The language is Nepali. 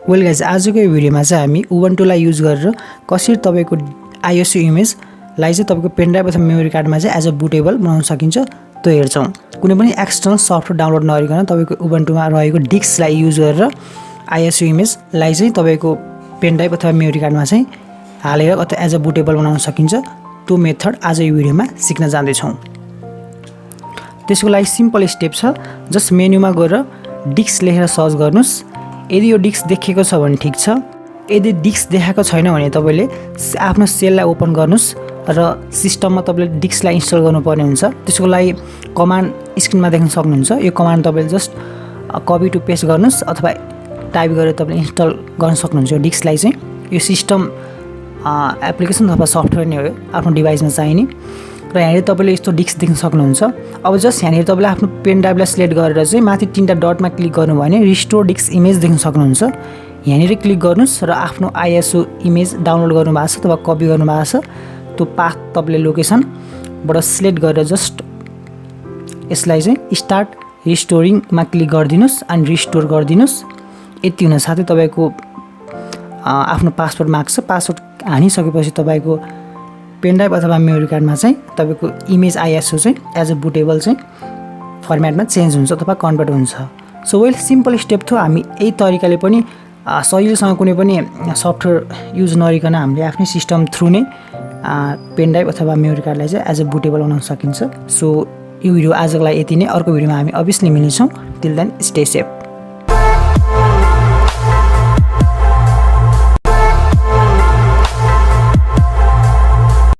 वेल गाइज आजको यो भिडियोमा चाहिँ हामी उबुन्टुलाई युज गरेर कसरी तपाईको आइएसओ इमेजलाई चाहिँ तपाईको पेन ड्राइभ अथवा मेमोरी कार्डमा चाहिँ एज अ बुटेबल बनाउन सकिन्छ त्यो हेर्छौं। कुनै पनि एक्सटर्नल सफ्टवेयर डाउनलोड नगरिकन तपाईको उबुन्टुमा रहेको डिस्कलाई युज गरेर आइएसओ इमेजलाई चाहिँ तपाईको पेन ड्राइभ अथवा मेमोरी कार्डमा चाहिँ हालेर अथवा एज अ बुटेबल बनाउन सकिन्छ। त्यो मेथड आज यो भिडियोमा सिक्न जाँदै छौं। त्यसको लागि सिम्पल स्टेप छ, जस्ट मेनुमा गएर डिस्क लेखेर सर्च गर्नुस्। यदि यो डिस्क देखेको छ भने ठीक छ, यदि डिस्क देखाएको छैन भने तपाईले आफ्नो सेललाई ओपन गर्नुस् र सिस्टममा तपाईले डिस्कलाई इन्स्टल गर्नुपर्ने हुन्छ। त्यसको लागि कमान्ड स्क्रिनमा देख्न सक्नुहुन्छ। यो कमान्ड तपाईले जस्ट कपी टु पेस्ट गर्नुस् अथवा टाइप गरेर तपाईले इन्स्टल गर्न सक्नुहुन्छ। यो डिस्कलाई चाहिँ यो सिस्टम एप्लिकेसन अथवा सफ्टवेयर नै हो, आफ्नो डिभाइसमा चाहिने। र यहाँनिर तपाईले यस्तो डिस्क देख्न सक्नुहुन्छ। अब जस्ट यहाँनिर तपाईले आफ्नो पेन ड्राइभलाई सिलेक्ट गरेर चाहिँ माथि तीनटा डटमा क्लिक गर्नुभयो भने रिस्टोर डिस्क इमेज देख्न सक्नुहुन्छ। यहाँनिर क्लिक गर्नुस् र आफ्नो आइएसओ इमेज डाउनलोड गर्नुभएको छ अथवा कपी गर्नुभएको छ त्यो पाथ तपाईले लोकेसनबाट सिलेक्ट गरेर जस्ट यसलाई चाहिँ स्टार्ट रिस्टोरिङमा क्लिक गरिदिनुस् अनि रिस्टोर गरिदिनुस्। यति हुन साथै तपाईको आफ्नो पासवर्ड माग्छ। पासवर्ड हानिसकेपछि तपाईको पेन ड्राइभ अथवा मेमोरी कार्डमा चाहिँ तपाईको इमेज आइएसओ चाहिँ एज अ बुटेबल चाहिँ फर्मेटमा चेन्ज हुन्छ अथवा कन्भर्ट हुन्छ। सो वेल सिम्पल स्टेप थियो। हामी यही तरिकाले पनि सजिलोसँग कुनै पनि सफ्टवेयर युज नगरिकन हामीले आफ्नै सिस्टम थ्रु नै पेन ड्राइभ अथवा मेमोरी कार्डलाई चाहिँ एज अ बुटेबल बनाउन सकिन्छ। सो यो भिडियो आजको लागि यति नै। अर्को भिडियोमा हामी अभियसली मिल्नेछौँ। Till then stay safe.